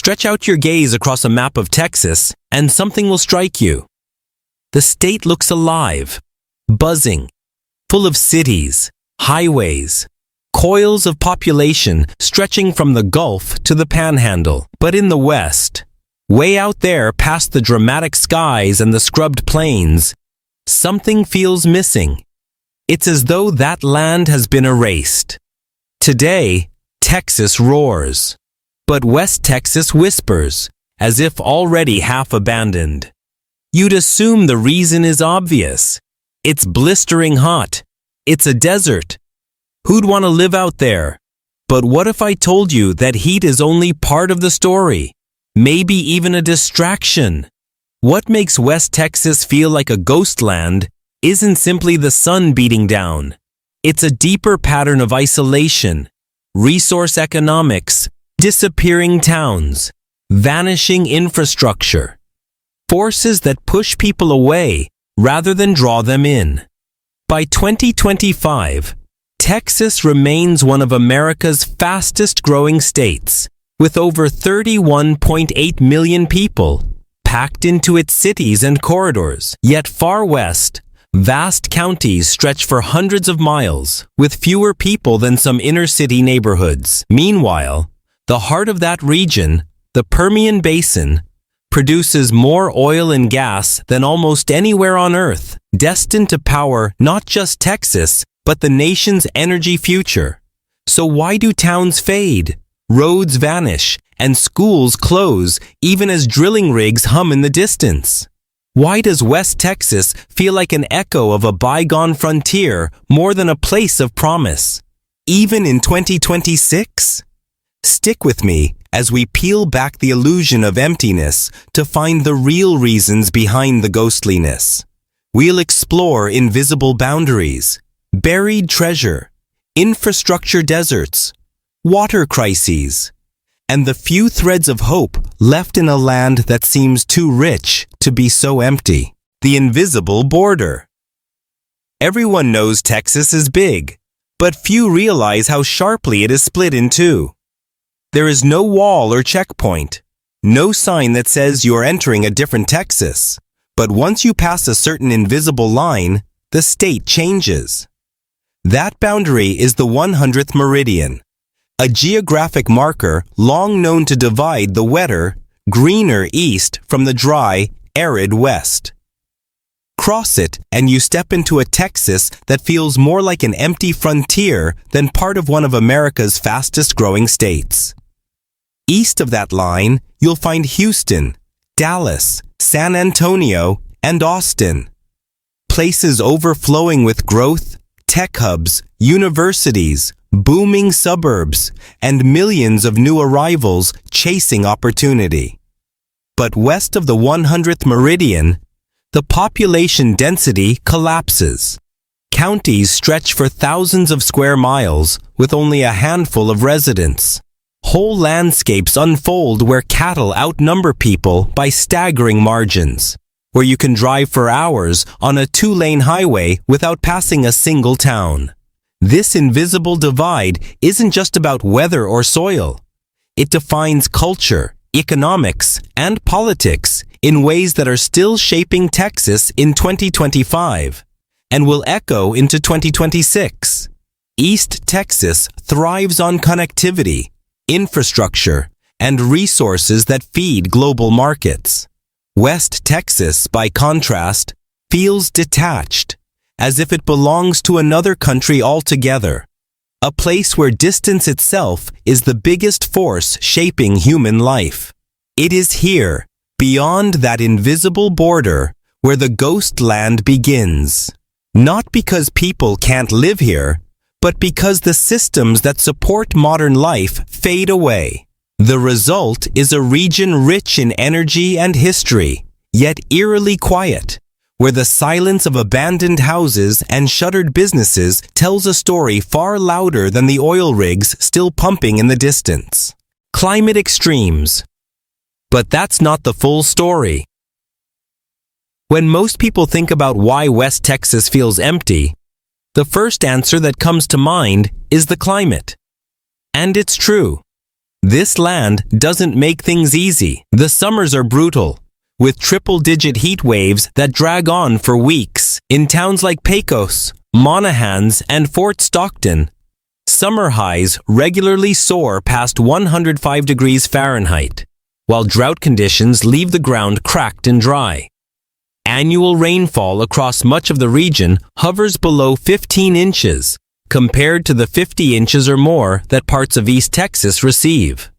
Stretch out your gaze across a map of Texas, and something will strike you. The state looks alive, buzzing, full of cities, highways, coils of population stretching from the Gulf to the Panhandle. But in the west, way out there past the dramatic skies and the scrubbed plains, something feels missing. It's as though that land has been erased. Today, Texas roars, but West Texas whispers, as if already half abandoned. You'd assume the reason is obvious. It's blistering hot. It's a desert. Who'd want to live out there? But what if I told you that heat is only part of the story? Maybe even a distraction. What makes West Texas feel like a ghost land isn't simply the sun beating down. It's a deeper pattern of isolation, resource economics, disappearing towns, vanishing infrastructure. Forces that push people away rather than draw them in. By 2025, Texas remains one of America's fastest growing states, with over 31.8 million people packed into its cities and corridors. Yet far west, vast counties stretch for hundreds of miles, with fewer people than some inner-city neighborhoods. Meanwhile, the heart of that region, the Permian Basin, produces more oil and gas than almost anywhere on Earth, destined to power not just Texas, but the nation's energy future. So why do towns fade, roads vanish, and schools close even as drilling rigs hum in the distance? Why does West Texas feel like an echo of a bygone frontier more than a place of promise, even in 2026? Stick with me as we peel back the illusion of emptiness to find the real reasons behind the ghostliness. We'll explore invisible boundaries, buried treasure, infrastructure deserts, water crises, and the few threads of hope left in a land that seems too rich to be so empty. The invisible border. Everyone knows Texas is big, but few realize how sharply it is split in two. There is no wall or checkpoint, no sign that says you're entering a different Texas. But once you pass a certain invisible line, the state changes. That boundary is the 100th Meridian, a geographic marker long known to divide the wetter, greener east from the dry, arid west. Cross it and you step into a Texas that feels more like an empty frontier than part of one of America's fastest growing states. East of that line, you'll find Houston, Dallas, San Antonio, and Austin. Places overflowing with growth, tech hubs, universities, booming suburbs, and millions of new arrivals chasing opportunity. But west of the 100th Meridian, the population density collapses. Counties stretch for thousands of square miles with only a handful of residents. Whole landscapes unfold where cattle outnumber people by staggering margins, where you can drive for hours on a 2-lane highway without passing a single town. This invisible divide isn't just about weather or soil. It defines culture, economics, and politics in ways that are still shaping Texas in 2025 and will echo into 2026. East Texas thrives on connectivity, infrastructure, and resources that feed global markets. West Texas, by contrast, feels detached, as if it belongs to another country altogether, a place where distance itself is the biggest force shaping human life. It is here, beyond that invisible border, where the ghost land begins. Not because people can't live here, but because the systems that support modern life fade away. The result is a region rich in energy and history, yet eerily quiet, where the silence of abandoned houses and shuttered businesses tells a story far louder than the oil rigs still pumping in the distance. Climate extremes. But that's not the full story. When most people think about why West Texas feels empty, the first answer that comes to mind is the climate. And it's true. This land doesn't make things easy. The summers are brutal, with triple-digit heat waves that drag on for weeks. In towns like Pecos, Monahans, and Fort Stockton, summer highs regularly soar past 105 degrees Fahrenheit, while drought conditions leave the ground cracked and dry. Annual rainfall across much of the region hovers below 15 inches, compared to the 50 inches or more that parts of East Texas receive.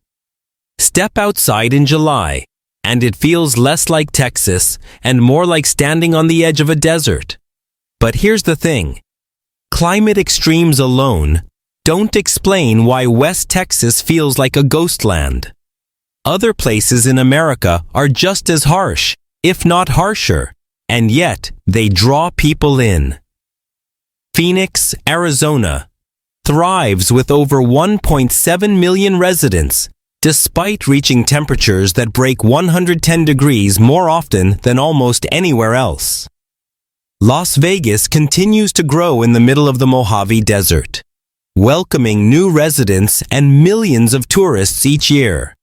Step outside in July, and it feels less like Texas and more like standing on the edge of a desert. But here's the thing. Climate extremes alone don't explain why West Texas feels like a ghost land. Other places in America are just as harsh, if not harsher, and yet they draw people in. Phoenix, Arizona, thrives with over 1.7 million residents, despite reaching temperatures that break 110 degrees more often than almost anywhere else. Las Vegas continues to grow in the middle of the Mojave Desert, welcoming new residents and millions of tourists each year.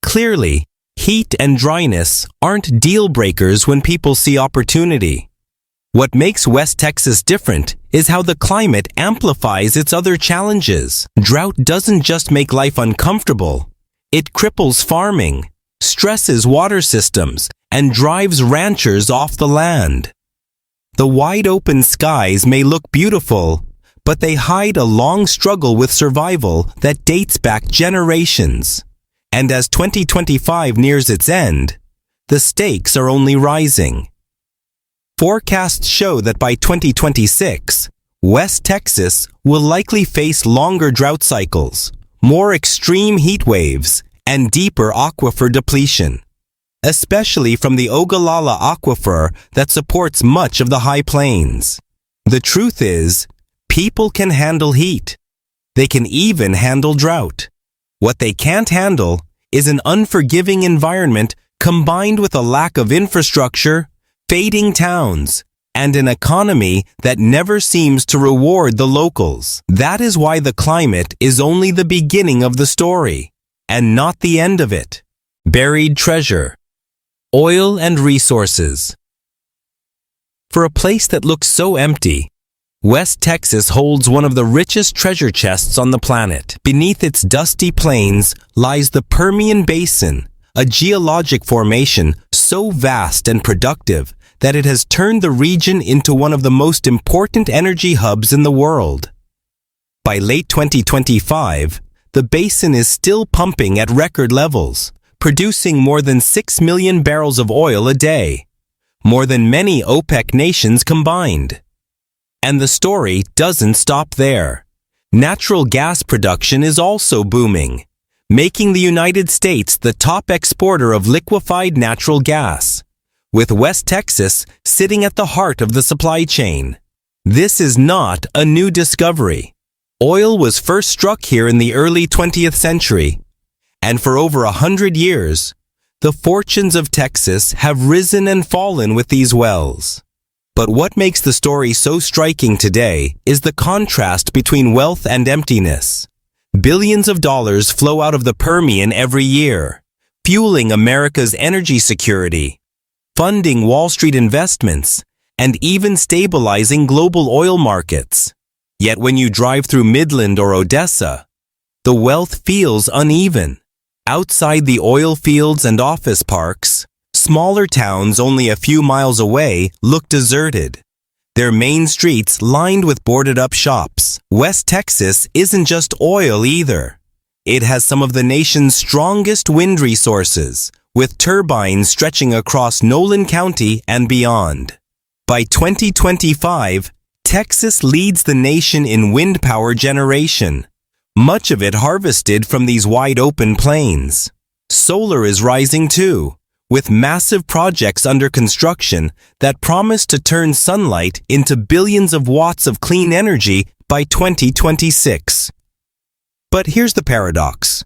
Clearly, heat and dryness aren't deal breakers when people see opportunity. What makes West Texas different is how the climate amplifies its other challenges. Drought doesn't just make life uncomfortable. It cripples farming, stresses water systems, and drives ranchers off the land. The wide open skies may look beautiful, but they hide a long struggle with survival that dates back generations. And as 2025 nears its end, the stakes are only rising. Forecasts show that by 2026, West Texas will likely face longer drought cycles, more extreme heat waves, and deeper aquifer depletion, especially from the Ogallala Aquifer that supports much of the High Plains. The truth is, people can handle heat. They can even handle drought. What they can't handle is an unforgiving environment combined with a lack of infrastructure, fading towns, and an economy that never seems to reward the locals. That is why the climate is only the beginning of the story, and not the end of it. Buried treasure. Oil and resources. For a place that looks so empty, West Texas holds one of the richest treasure chests on the planet. Beneath its dusty plains lies the Permian Basin, a geologic formation so vast and productive that it has turned the region into one of the most important energy hubs in the world. By late 2025, the basin is still pumping at record levels, producing more than 6 million barrels of oil a day, more than many OPEC nations combined. And the story doesn't stop there. Natural gas production is also booming, making the United States the top exporter of liquefied natural gas, with West Texas sitting at the heart of the supply chain. This is not a new discovery. Oil was first struck here in the early 20th century, and for over 100 years, the fortunes of Texas have risen and fallen with these wells. But what makes the story so striking today is the contrast between wealth and emptiness. Billions of dollars flow out of the Permian every year, fueling America's energy security, funding Wall Street investments, and even stabilizing global oil markets. Yet when you drive through Midland or Odessa, the wealth feels uneven. Outside the oil fields and office parks, smaller towns only a few miles away look deserted, their main streets lined with boarded-up shops. West Texas isn't just oil either. It has some of the nation's strongest wind resources, with turbines stretching across Nolan County and beyond. By 2025, Texas leads the nation in wind power generation, much of it harvested from these wide-open plains. Solar is rising too, with massive projects under construction that promise to turn sunlight into billions of watts of clean energy by 2026. But here's the paradox.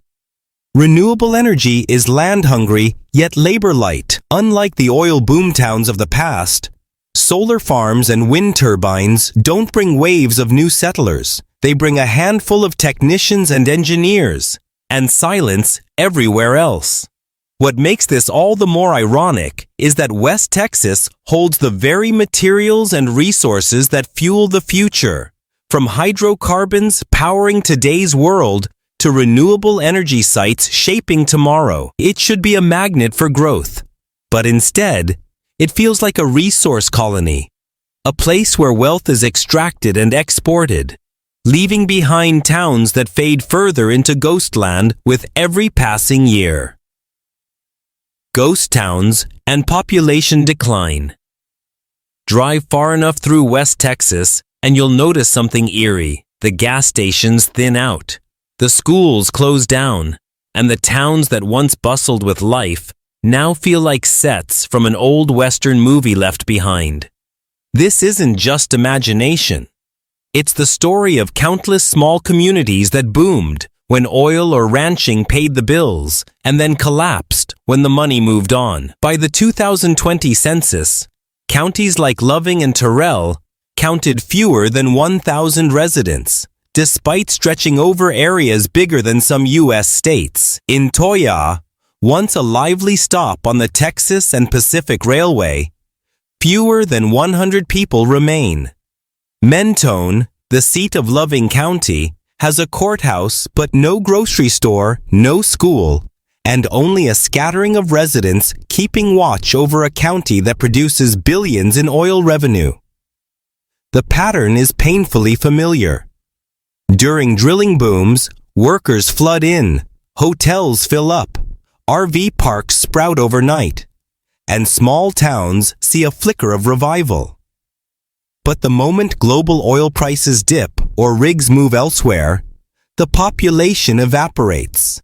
Renewable energy is land-hungry yet labor-light. Unlike the oil boom towns of the past, solar farms and wind turbines don't bring waves of new settlers. They bring a handful of technicians and engineers, and silence everywhere else. What makes this all the more ironic is that West Texas holds the very materials and resources that fuel the future, from hydrocarbons powering today's world to renewable energy sites shaping tomorrow. It should be a magnet for growth, but instead, it feels like a resource colony, a place where wealth is extracted and exported, leaving behind towns that fade further into ghostland with every passing year. Ghost towns and population decline. Drive far enough through West Texas and you'll notice something eerie. The gas stations thin out, the schools close down, and the towns that once bustled with life now feel like sets from an old Western movie left behind. This isn't just imagination. It's the story of countless small communities that boomed when oil or ranching paid the bills, and then collapsed when the money moved on. By the 2020 census, counties like Loving and Terrell counted fewer than 1,000 residents, despite stretching over areas bigger than some U.S. states. In Toyah, once a lively stop on the Texas and Pacific Railway, fewer than 100 people remain. Mentone, the seat of Loving County, has a courthouse but no grocery store, no school, and only a scattering of residents keeping watch over a county that produces billions in oil revenue. The pattern is painfully familiar. During drilling booms, workers flood in, hotels fill up, RV parks sprout overnight, and small towns see a flicker of revival. But the moment global oil prices dip or rigs move elsewhere, the population evaporates.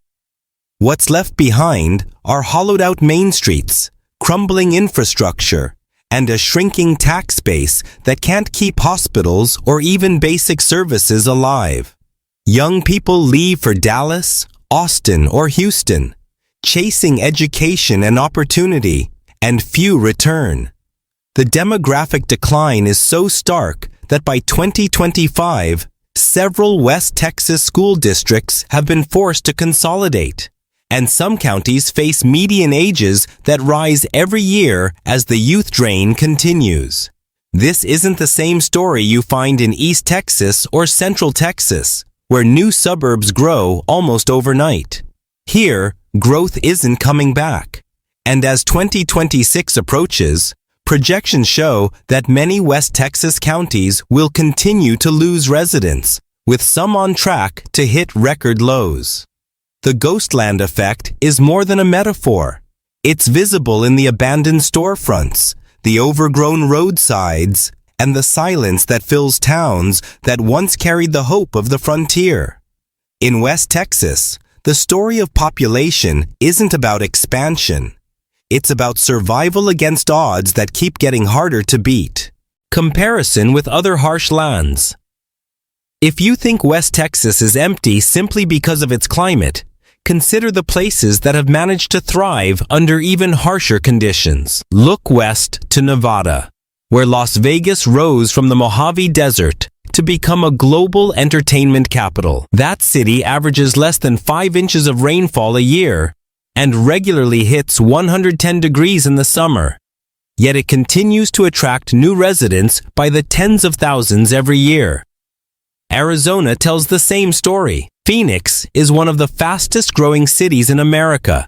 What's left behind are hollowed-out main streets, crumbling infrastructure, and a shrinking tax base that can't keep hospitals or even basic services alive. Young people leave for Dallas, Austin, or Houston, chasing education and opportunity, and few return. The demographic decline is so stark that by 2025, several West Texas school districts have been forced to consolidate, and some counties face median ages that rise every year as the youth drain continues. This isn't the same story you find in East Texas or Central Texas, where new suburbs grow almost overnight. Here, growth isn't coming back, and as 2026 approaches, projections show that many West Texas counties will continue to lose residents, with some on track to hit record lows. The ghostland effect is more than a metaphor. It's visible in the abandoned storefronts, the overgrown roadsides, and the silence that fills towns that once carried the hope of the frontier. In West Texas, the story of population isn't about expansion. It's about survival against odds that keep getting harder to beat. Comparison with other harsh lands. If you think West Texas is empty simply because of its climate, consider the places that have managed to thrive under even harsher conditions. Look west to Nevada, where Las Vegas rose from the Mojave Desert to become a global entertainment capital. That city averages less than 5 inches of rainfall a year and regularly hits 110 degrees in the summer. Yet it continues to attract new residents by the tens of thousands every year. Arizona tells the same story. Phoenix is one of the fastest growing cities in America.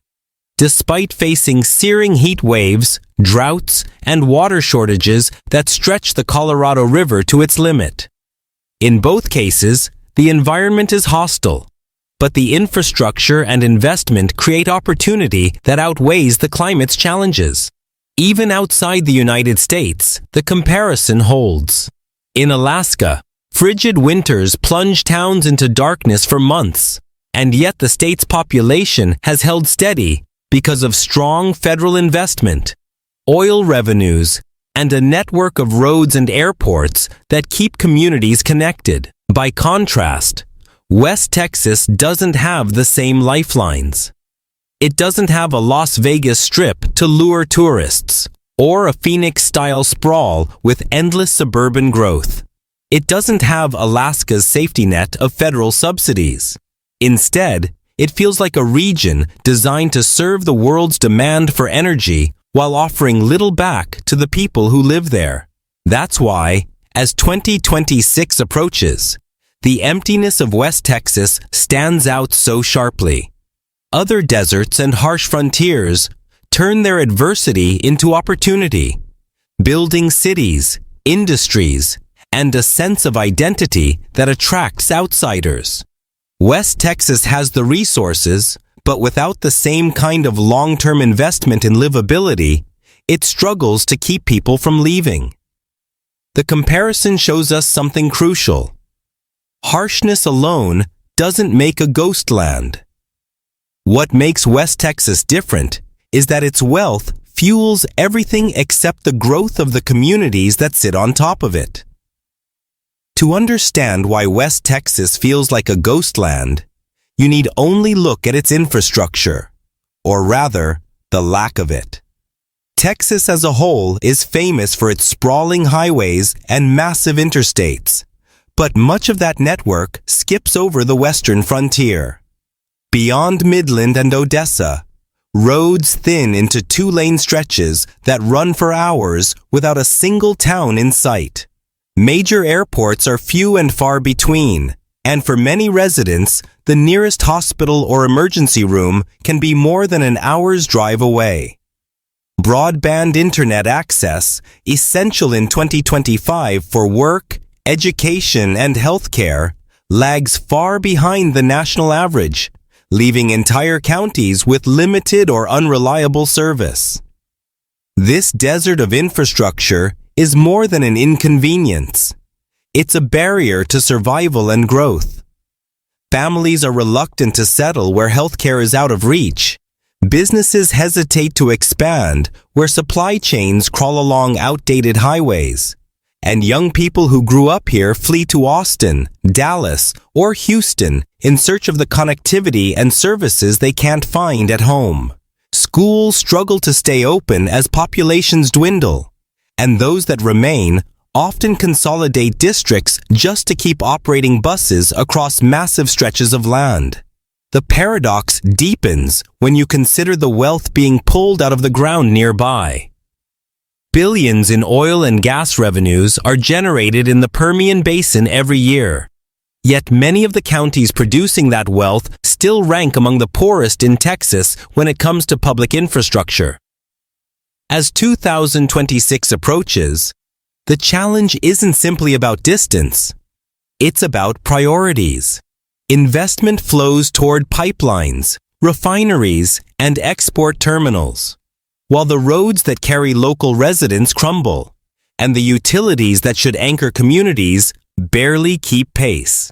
Despite facing searing heat waves, droughts, and water shortages that stretch the Colorado River to its limit. In both cases, the environment is hostile, but the infrastructure and investment create opportunity that outweighs the climate's challenges. Even outside the United States, the comparison holds. In Alaska, frigid winters plunge towns into darkness for months, and yet the state's population has held steady because of strong federal investment, oil revenues, and a network of roads and airports that keep communities connected. By contrast, West Texas doesn't have the same lifelines. It doesn't have a Las Vegas Strip to lure tourists, or a Phoenix-style sprawl with endless suburban growth. It doesn't have Alaska's safety net of federal subsidies. Instead, it feels like a region designed to serve the world's demand for energy while offering little back to the people who live there. That's why, as 2026 approaches, the emptiness of West Texas stands out so sharply. Other deserts and harsh frontiers turn their adversity into opportunity, building cities, industries, and a sense of identity that attracts outsiders. West Texas has the resources, but without the same kind of long-term investment in livability, it struggles to keep people from leaving. The comparison shows us something crucial. Harshness alone doesn't make a ghost land. What makes West Texas different is that its wealth fuels everything except the growth of the communities that sit on top of it. To understand why West Texas feels like a ghost land, you need only look at its infrastructure, or rather, the lack of it. Texas as a whole is famous for its sprawling highways and massive interstates, but much of that network skips over the western frontier. Beyond Midland and Odessa, roads thin into two-lane stretches that run for hours without a single town in sight. Major airports are few and far between, and for many residents, the nearest hospital or emergency room can be more than an hour's drive away. Broadband internet access, essential in 2025 for work, education, and healthcare, lags far behind the national average, leaving entire counties with limited or unreliable service. This desert of infrastructure is more than an inconvenience. It's a barrier to survival and growth. Families are reluctant to settle where healthcare is out of reach. Businesses hesitate to expand where supply chains crawl along outdated highways. And young people who grew up here flee to Austin, Dallas, or Houston in search of the connectivity and services they can't find at home. Schools struggle to stay open as populations dwindle, and those that remain often consolidate districts just to keep operating buses across massive stretches of land. The paradox deepens when you consider the wealth being pulled out of the ground nearby. Billions in oil and gas revenues are generated in the Permian Basin every year. Yet many of the counties producing that wealth still rank among the poorest in Texas when it comes to public infrastructure. As 2026 approaches, the challenge isn't simply about distance. It's about priorities. Investment flows toward pipelines, refineries, and export terminals, while the roads that carry local residents crumble, and the utilities that should anchor communities barely keep pace.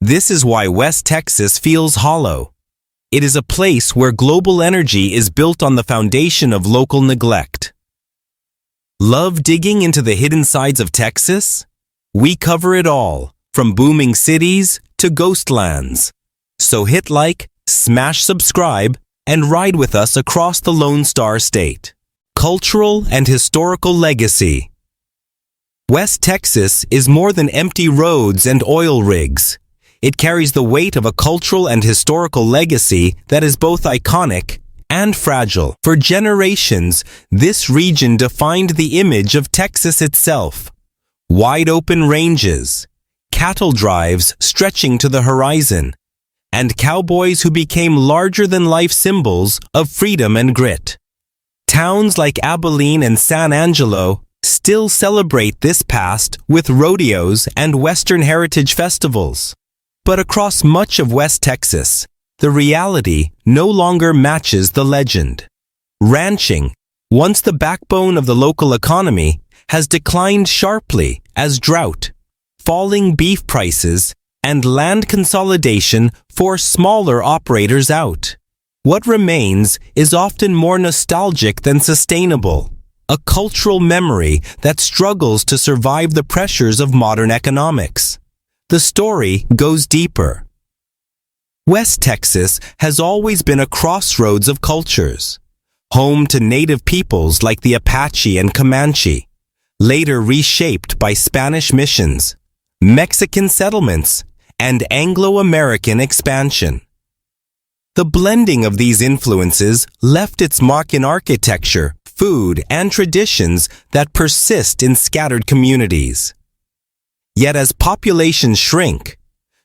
This is why West Texas feels hollow. It is a place where global energy is built on the foundation of local neglect. Love digging into the hidden sides of Texas? We cover it all, from booming cities to ghost lands. So hit like, smash subscribe, and ride with us across the Lone Star State. Cultural and historical legacy. West Texas is more than empty roads and oil rigs. It carries the weight of a cultural and historical legacy that is both iconic and fragile. For generations, this region defined the image of Texas itself. Wide open ranges, cattle drives stretching to the horizon, and cowboys who became larger-than-life symbols of freedom and grit. Towns like Abilene and San Angelo still celebrate this past with rodeos and Western heritage festivals. But across much of West Texas, the reality no longer matches the legend. Ranching, once the backbone of the local economy, has declined sharply as drought, falling beef prices, and land consolidation force smaller operators out. What remains is often more nostalgic than sustainable, a cultural memory that struggles to survive the pressures of modern economics. The story goes deeper. West Texas has always been a crossroads of cultures, home to native peoples like the Apache and Comanche, later reshaped by Spanish missions, Mexican settlements, and Anglo-American expansion. The blending of these influences left its mark in architecture, food, and traditions that persist in scattered communities. Yet as populations shrink,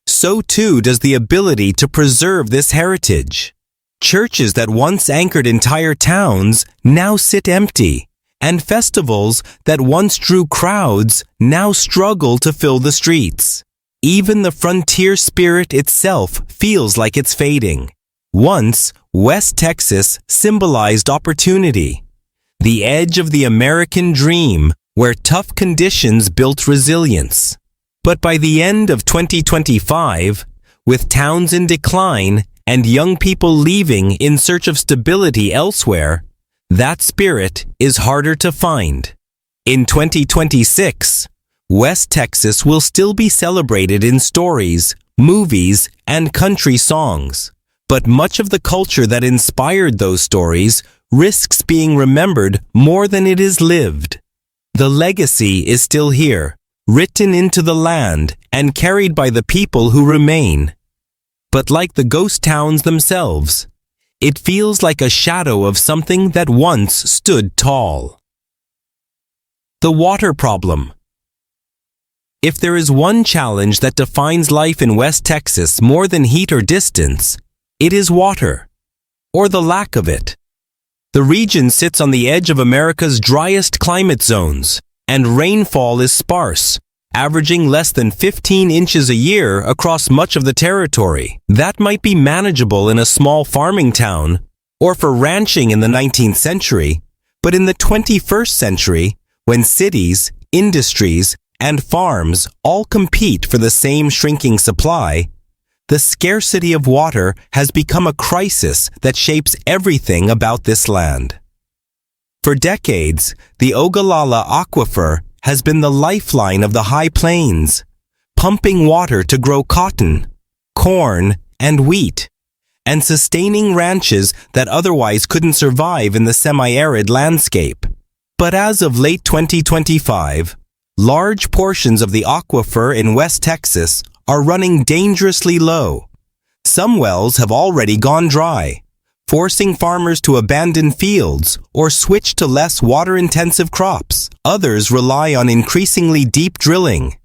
so too does the ability to preserve this heritage. Churches that once anchored entire towns now sit empty, and festivals that once drew crowds now struggle to fill the streets. Even the frontier spirit itself feels like it's fading. Once, West Texas symbolized opportunity, the edge of the American dream where tough conditions built resilience. But by the end of 2025, with towns in decline and young people leaving in search of stability elsewhere, that spirit is harder to find. In 2026, West Texas will still be celebrated in stories, movies, and country songs. But much of the culture that inspired those stories risks being remembered more than it is lived. The legacy is still here, written into the land and carried by the people who remain. But like the ghost towns themselves, it feels like a shadow of something that once stood tall. The water problem. If there is one challenge that defines life in West Texas more than heat or distance, it is water, or the lack of it. The region sits on the edge of America's driest climate zones, and rainfall is sparse, averaging less than 15 inches a year across much of the territory. That might be manageable in a small farming town, or for ranching in the 19th century, but in the 21st century, when cities, industries, and farms all compete for the same shrinking supply, the scarcity of water has become a crisis that shapes everything about this land. For decades, the Ogallala Aquifer has been the lifeline of the High Plains, pumping water to grow cotton, corn, and wheat, and sustaining ranches that otherwise couldn't survive in the semi-arid landscape. But as of late 2025, large portions of the aquifer in West Texas are running dangerously low. Some wells have already gone dry, forcing farmers to abandon fields or switch to less water-intensive crops. Others rely on increasingly deep drilling,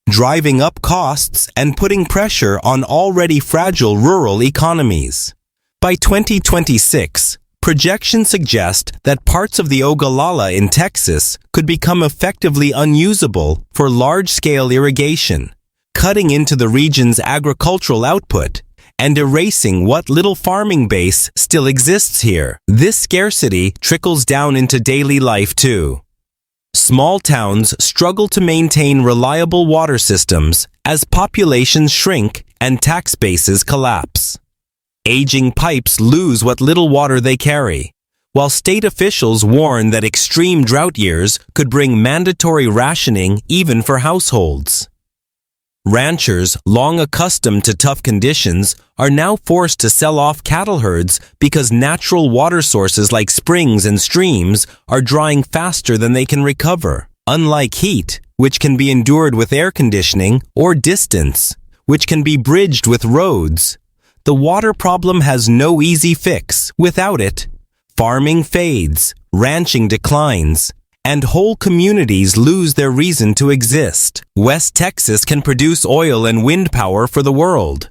driving up costs and putting pressure on already fragile rural economies. By 2026, projections suggest that parts of the Ogallala in Texas could become effectively unusable for large-scale irrigation, cutting into the region's agricultural output and erasing what little farming base still exists here. This scarcity trickles down into daily life too. Small towns struggle to maintain reliable water systems as populations shrink and tax bases collapse. Aging pipes lose what little water they carry, while state officials warn that extreme drought years could bring mandatory rationing even for households. Ranchers, long accustomed to tough conditions, are now forced to sell off cattle herds because natural water sources like springs and streams are drying faster than they can recover. Unlike heat, which can be endured with air conditioning, or distance, which can be bridged with roads, the water problem has no easy fix. Without it, farming fades, ranching declines, and whole communities lose their reason to exist. West Texas can produce oil and wind power for the world,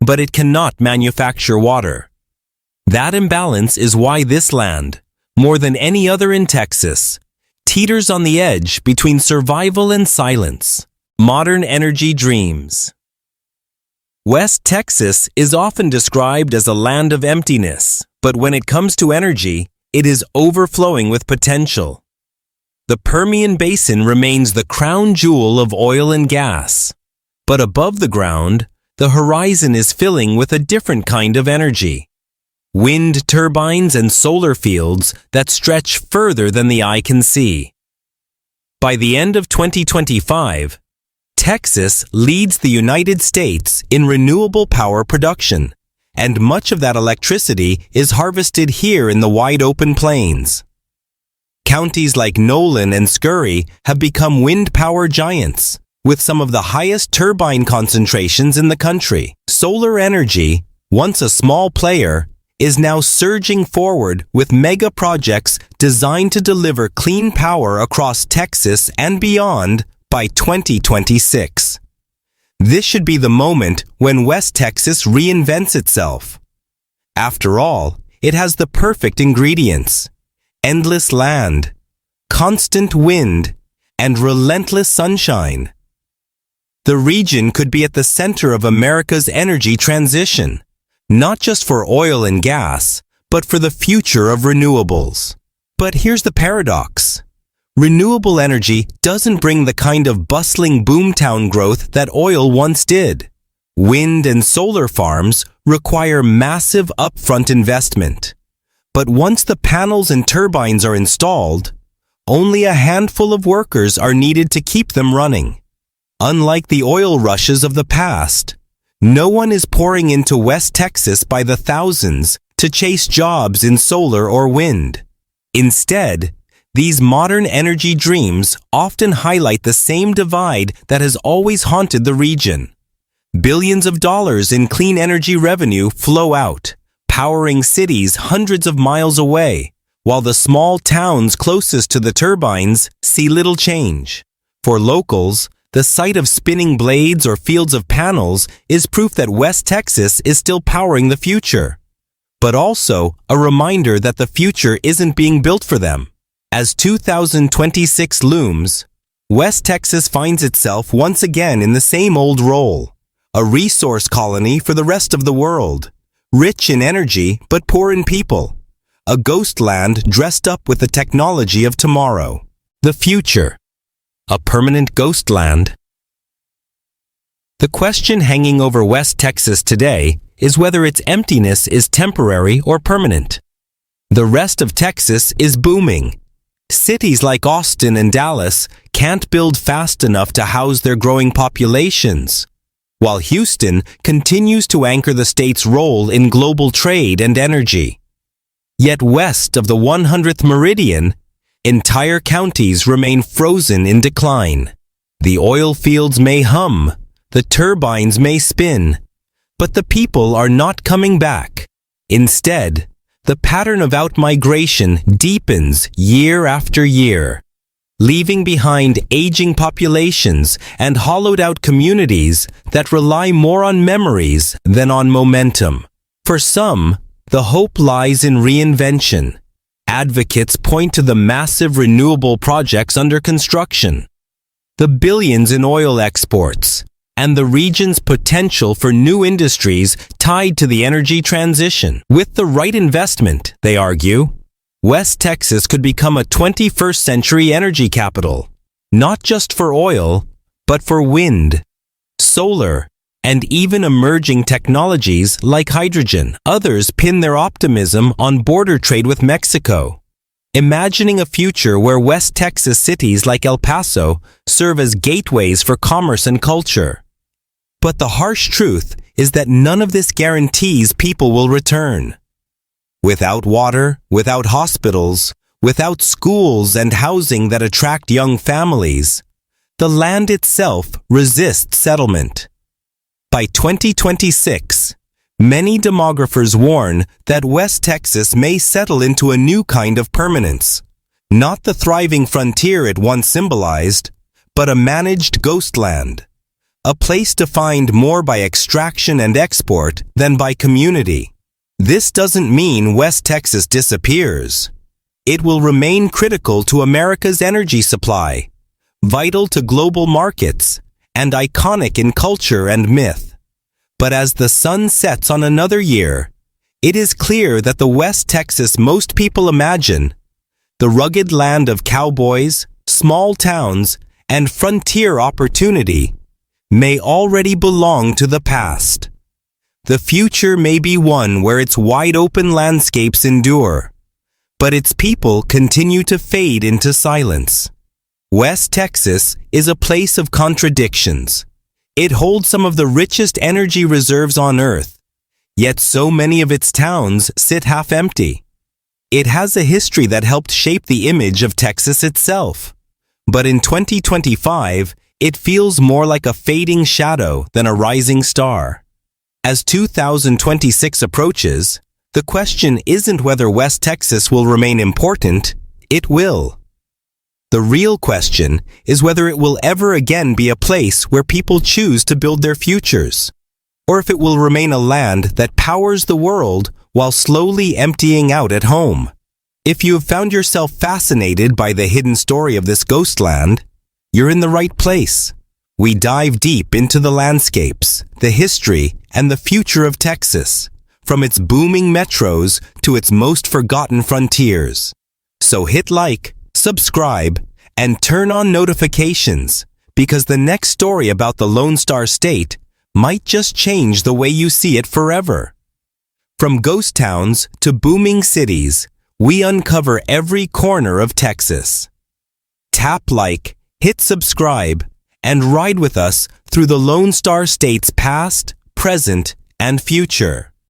but it cannot manufacture water. That imbalance is why this land, more than any other in Texas, teeters on the edge between survival and silence. Modern energy dreams. West Texas is often described as a land of emptiness, but when it comes to energy, it is overflowing with potential. The Permian Basin remains the crown jewel of oil and gas, but above the ground, the horizon is filling with a different kind of energy. Wind turbines and solar fields that stretch further than the eye can see. By the end of 2025, Texas leads the United States in renewable power production, and much of that electricity is harvested here in the wide open plains. Counties like Nolan and Scurry have become wind power giants, with some of the highest turbine concentrations in the country. Solar energy, once a small player, is now surging forward with mega projects designed to deliver clean power across Texas and beyond by 2026. This should be the moment when West Texas reinvents itself. After all, it has the perfect ingredients: endless land, constant wind, and relentless sunshine. The region could be at the center of America's energy transition, not just for oil and gas, but for the future of renewables. But here's the paradox. Renewable energy doesn't bring the kind of bustling boomtown growth that oil once did. Wind and solar farms require massive upfront investment. But once the panels and turbines are installed, only a handful of workers are needed to keep them running. Unlike the oil rushes of the past, no one is pouring into West Texas by the thousands to chase jobs in solar or wind. Instead, these modern energy dreams often highlight the same divide that has always haunted the region. Billions of dollars in clean energy revenue flow out, powering cities hundreds of miles away, while the small towns closest to the turbines see little change. For locals, the sight of spinning blades or fields of panels is proof that West Texas is still powering the future, but also a reminder that the future isn't being built for them. As 2026 looms, West Texas finds itself once again in the same old role, a resource colony for the rest of the world, rich in energy but poor in people, a ghost land dressed up with the technology of tomorrow. The future, a permanent ghost land. The question hanging over West Texas today is whether its emptiness is temporary or permanent. The rest of Texas is booming. Cities like Austin and Dallas can't build fast enough to house their growing populations, while Houston continues to anchor the state's role in global trade and energy. Yet west of the 100th Meridian, entire counties remain frozen in decline. The oil fields may hum, the turbines may spin, but the people are not coming back. Instead, the pattern of outmigration deepens year after year, leaving behind aging populations and hollowed-out communities that rely more on memories than on momentum. For some, the hope lies in reinvention. Advocates point to the massive renewable projects under construction, the billions in oil exports, and the region's potential for new industries tied to the energy transition. With the right investment, they argue, West Texas could become a 21st century energy capital, not just for oil, but for wind, solar, and even emerging technologies like hydrogen. Others pin their optimism on border trade with Mexico, imagining a future where West Texas cities like El Paso serve as gateways for commerce and culture. But the harsh truth is that none of this guarantees people will return. Without water, without hospitals, without schools and housing that attract young families, the land itself resists settlement. By 2026, many demographers warn that West Texas may settle into a new kind of permanence, not the thriving frontier it once symbolized, but a managed ghost land, a place defined more by extraction and export than by community. This doesn't mean West Texas disappears. It will remain critical to America's energy supply, vital to global markets, and iconic in culture and myth. But as the sun sets on another year, it is clear that the West Texas most people imagine, the rugged land of cowboys, small towns, and frontier opportunity, may already belong to the past. The future may be one where its wide-open landscapes endure, but its people continue to fade into silence. West Texas is a place of contradictions. It holds some of the richest energy reserves on Earth, yet so many of its towns sit half empty. It has a history that helped shape the image of Texas itself, but in 2025, it feels more like a fading shadow than a rising star. As 2026 approaches, the question isn't whether West Texas will remain important, it will. The real question is whether it will ever again be a place where people choose to build their futures, or if it will remain a land that powers the world while slowly emptying out at home. If you have found yourself fascinated by the hidden story of this ghost land, you're in the right place. We dive deep into the landscapes, the history, and the future of Texas, from its booming metros to its most forgotten frontiers. So hit like, subscribe, and turn on notifications, because the next story about the Lone Star State might just change the way you see it forever. From ghost towns to booming cities, we uncover every corner of Texas. Tap like, hit subscribe, and ride with us through the Lone Star State's past, present, and future.